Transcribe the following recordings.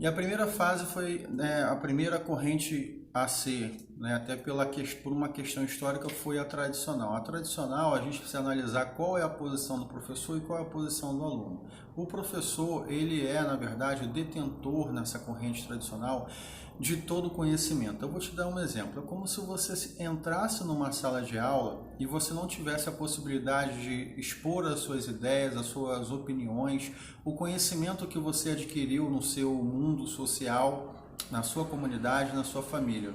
E a primeira fase foi, né, a primeira corrente a ser, né, até por uma questão histórica, foi a tradicional. A tradicional, a gente precisa analisar qual é a posição do professor e qual é a posição do aluno. O professor, ele é, na verdade, o detentor nessa corrente tradicional de todo o conhecimento. Eu vou te dar um exemplo. É como se você entrasse numa sala de aula e você não tivesse a possibilidade de expor as suas ideias, as suas opiniões, o conhecimento que você adquiriu no seu mundo social, na sua comunidade, na sua família.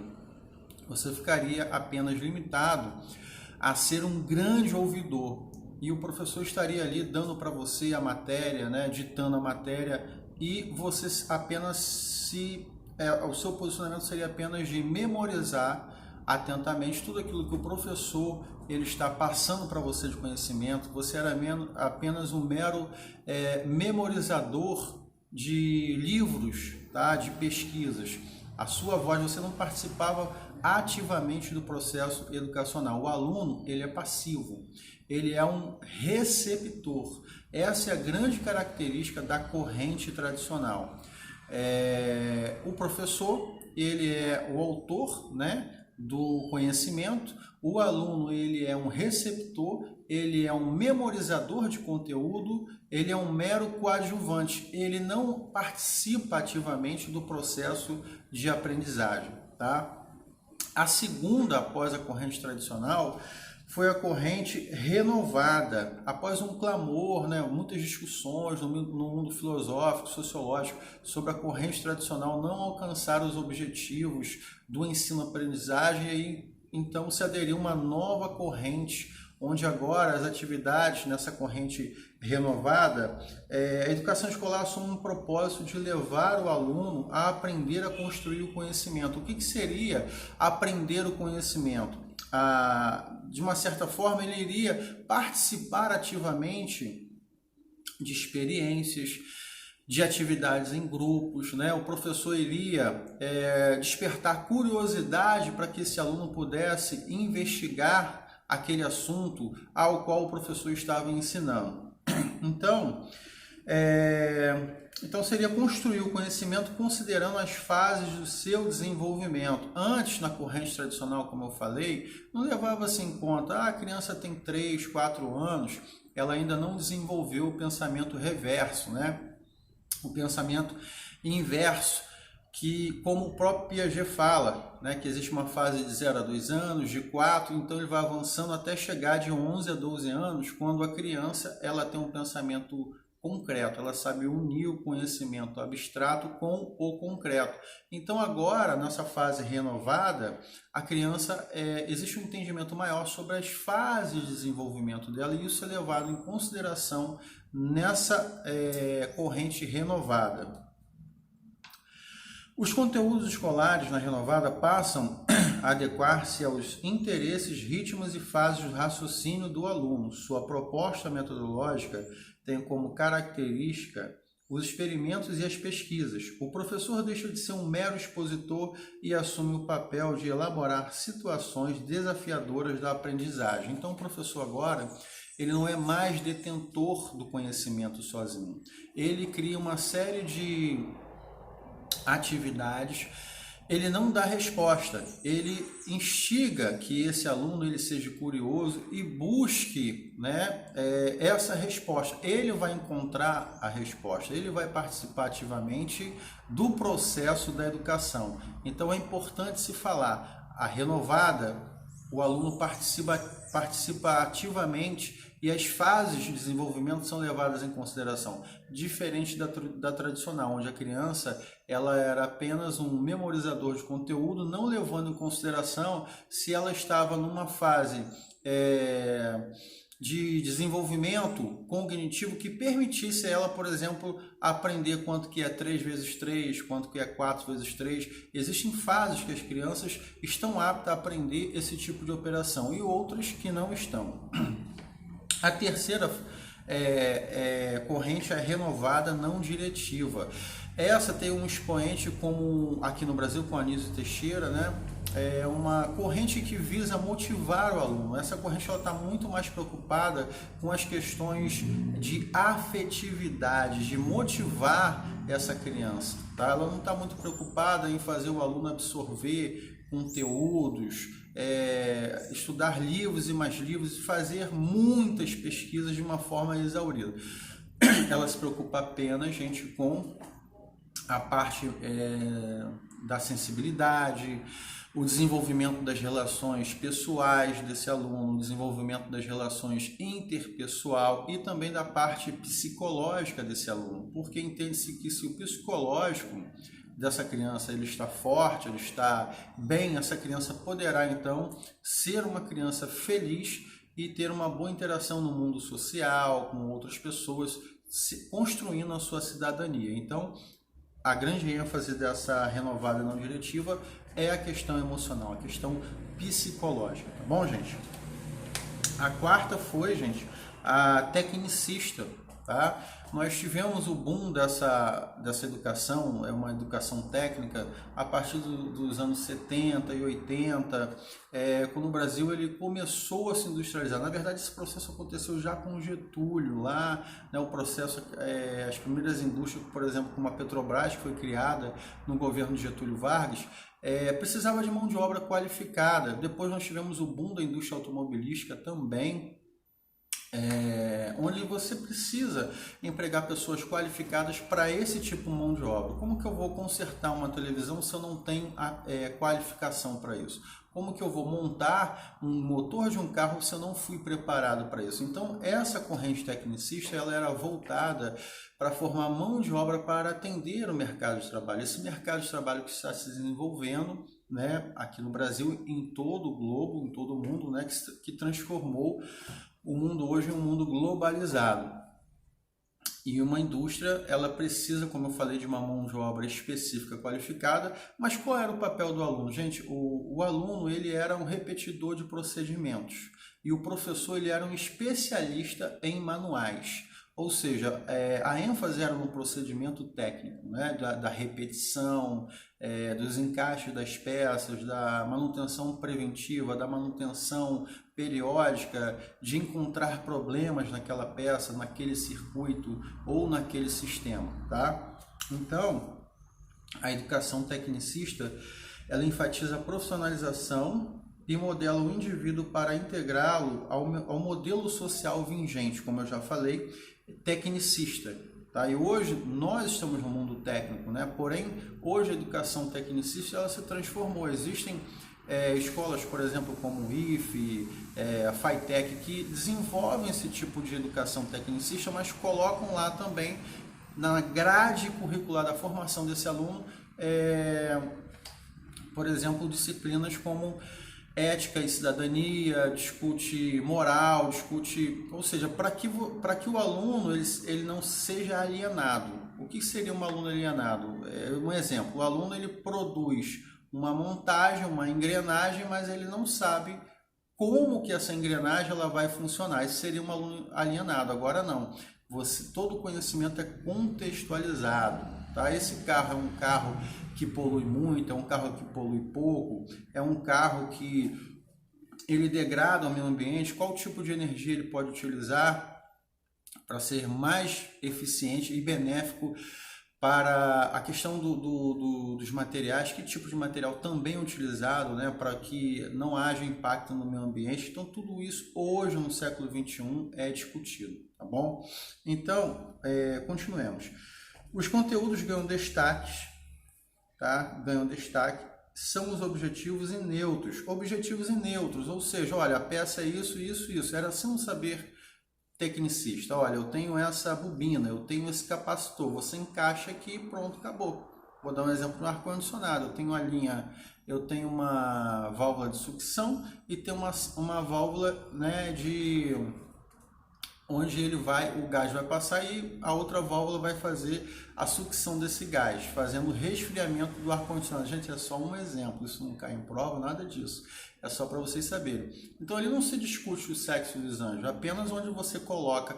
Você ficaria apenas limitado a ser um grande ouvidor e o professor estaria ali dando para você a matéria, né, ditando a matéria, e você apenas o seu posicionamento seria apenas de memorizar atentamente tudo aquilo que o professor ele está passando para você de conhecimento. Você era apenas um mero memorizador de livros, tá? De pesquisas. A sua voz, você não participava ativamente do processo educacional. O aluno, ele é passivo, ele é um receptor. Essa é a grande característica da corrente tradicional. O professor, ele é o autor, né, do conhecimento. O aluno, ele é um receptor, ele é um memorizador de conteúdo, ele é um mero coadjuvante, ele não participa ativamente do processo de aprendizagem, tá? A segunda, após a corrente tradicional, foi a corrente renovada, após um clamor, né, muitas discussões no mundo filosófico, sociológico, sobre a corrente tradicional não alcançar os objetivos do ensino-aprendizagem, e então se aderiu uma nova corrente, onde agora as atividades nessa corrente renovada, a educação escolar assume um propósito de levar o aluno a aprender a construir o conhecimento. O que seria aprender o conhecimento? De uma certa forma, ele iria participar ativamente de experiências, de atividades em grupos, né? O professor iria despertar curiosidade para que esse aluno pudesse investigar aquele assunto ao qual o professor estava ensinando. Então seria construir o conhecimento considerando as fases do seu desenvolvimento. Antes, na corrente tradicional, como eu falei, não levava-se em conta, a criança tem 3, 4 anos, ela ainda não desenvolveu o pensamento reverso, né? O pensamento inverso, que, como o próprio Piaget fala, né, que existe uma fase de 0 a 2 anos, de 4, então ele vai avançando até chegar de 11 a 12 anos, quando a criança ela tem um pensamento concreto, ela sabe unir o conhecimento abstrato com o concreto. Então agora, nessa fase renovada, a criança, existe um entendimento maior sobre as fases de desenvolvimento dela, e isso é levado em consideração nessa corrente renovada. Os conteúdos escolares na renovada passam a adequar-se aos interesses, ritmos e fases do raciocínio do aluno. Sua proposta metodológica tem como característica os experimentos e as pesquisas. O professor deixa de ser um mero expositor e assume o papel de elaborar situações desafiadoras da aprendizagem. Então, o professor agora, ele não é mais detentor do conhecimento sozinho. Ele cria uma série de atividades, ele não dá resposta, ele instiga que esse aluno ele seja curioso e busque, né, essa resposta. Ele vai encontrar a resposta, ele vai participar ativamente do processo da educação. Então é importante se falar, a renovada, o aluno participa ativamente e as fases de desenvolvimento são levadas em consideração, diferente da tradicional, onde a criança ela era apenas um memorizador de conteúdo, não levando em consideração se ela estava numa fase de desenvolvimento cognitivo que permitisse a ela, por exemplo, aprender quanto que é 3 vezes 3, quanto que é 4 vezes 3. Existem fases que as crianças estão aptas a aprender esse tipo de operação e outras que não estão. A terceira corrente é renovada não diretiva. Essa tem um expoente como aqui no Brasil com Anísio Teixeira, né? É uma corrente que visa motivar o aluno. Essa corrente está muito mais preocupada com as questões de afetividade, de motivar essa criança, tá? Ela não está muito preocupada em fazer o aluno absorver conteúdos, estudar livros e mais livros e fazer muitas pesquisas de uma forma exaurida. Ela se preocupa apenas, gente, com a parte da sensibilidade, o desenvolvimento das relações pessoais desse aluno, o desenvolvimento das relações interpessoal e também da parte psicológica desse aluno, porque entende-se que se o psicológico dessa criança ele está forte, ele está bem, essa criança poderá então ser uma criança feliz e ter uma boa interação no mundo social, com outras pessoas, construindo a sua cidadania. Então, a grande ênfase dessa renovada não diretiva é a questão emocional, a questão psicológica, tá bom, gente? A quarta foi, gente, a tecnicista, tá? Nós tivemos o boom dessa educação, é uma educação técnica, a partir dos anos 70 e 80, quando o Brasil ele começou a se industrializar. Na verdade, esse processo aconteceu já com Getúlio, lá, né, o processo, as primeiras indústrias, por exemplo, como a Petrobras, que foi criada no governo de Getúlio Vargas, precisava de mão de obra qualificada. Depois nós tivemos o boom da indústria automobilística também, onde você precisa empregar pessoas qualificadas para esse tipo de mão de obra. Como que eu vou consertar uma televisão se eu não tenho qualificação para isso? Como que eu vou montar um motor de um carro se eu não fui preparado para isso? Então, essa corrente tecnicista ela era voltada para formar mão de obra para atender o mercado de trabalho. Esse mercado de trabalho que está se desenvolvendo, né, aqui no Brasil, em todo o globo, em todo o mundo, né, que transformou o mundo hoje é um mundo globalizado. E uma indústria, ela precisa, como eu falei, de uma mão de obra específica, qualificada. Mas qual era o papel do aluno? Gente, o aluno ele era um repetidor de procedimentos. E o professor ele era um especialista em manuais. Ou seja, a ênfase era no procedimento técnico, né? da repetição, dos encaixes das peças, da manutenção preventiva, da manutenção periódica, de encontrar problemas naquela peça, naquele circuito ou naquele sistema, tá? Então, a educação tecnicista, ela enfatiza a profissionalização e modela o indivíduo para integrá-lo ao modelo social vigente, como eu já falei, tecnicista. Tá? E hoje nós estamos no mundo técnico, né? Porém, hoje a educação tecnicista ela se transformou. Existem escolas, por exemplo, como o IFE, a FITEC, que desenvolvem esse tipo de educação tecnicista, mas colocam lá também na grade curricular da formação desse aluno, por exemplo, disciplinas como ética e cidadania, discute moral, ou seja, para que o aluno ele não seja alienado. O que seria um aluno alienado? Um exemplo, o aluno ele produz uma montagem, uma engrenagem, mas ele não sabe como que essa engrenagem ela vai funcionar. Isso seria um aluno alienado. Agora não. Todo o conhecimento é contextualizado. Tá? Esse carro é um carro que polui muito, é um carro que polui pouco, é um carro que ele degrada o meio ambiente, qual tipo de energia ele pode utilizar para ser mais eficiente e benéfico para a questão dos materiais, que tipo de material também é utilizado, né, para que não haja impacto no meio ambiente. Então tudo isso hoje no século XXI é discutido, tá bom? Então, continuemos. Os conteúdos ganham destaques, tá? Ganham destaque, são os objetivos e neutros. Objetivos e neutros, ou seja, olha, a peça é isso, isso, isso. Era assim um saber tecnicista. Olha, eu tenho essa bobina, eu tenho esse capacitor, você encaixa aqui e pronto, acabou. Vou dar um exemplo no ar-condicionado. Eu tenho a linha, eu tenho uma válvula de sucção e tenho uma válvula, né, onde o gás vai passar e a outra válvula vai fazer a sucção desse gás, fazendo o resfriamento do ar-condicionado. Gente, é só um exemplo, isso não cai em prova, nada disso. É só para vocês saberem. Então, ali não se discute o sexo dos anjos, apenas onde você coloca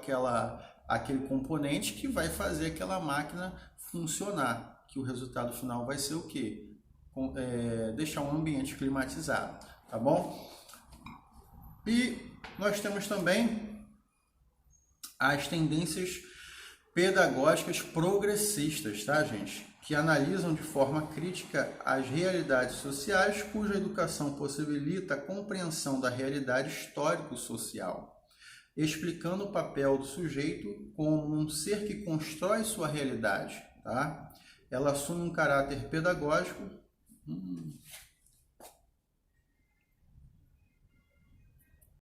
aquele componente que vai fazer aquela máquina funcionar, que o resultado final vai ser o quê? Deixar um ambiente climatizado, tá bom? E nós temos também as tendências pedagógicas progressistas, tá, gente? Que analisam de forma crítica as realidades sociais, cuja educação possibilita a compreensão da realidade histórico-social, explicando o papel do sujeito como um ser que constrói sua realidade, tá? Ela assume um caráter pedagógico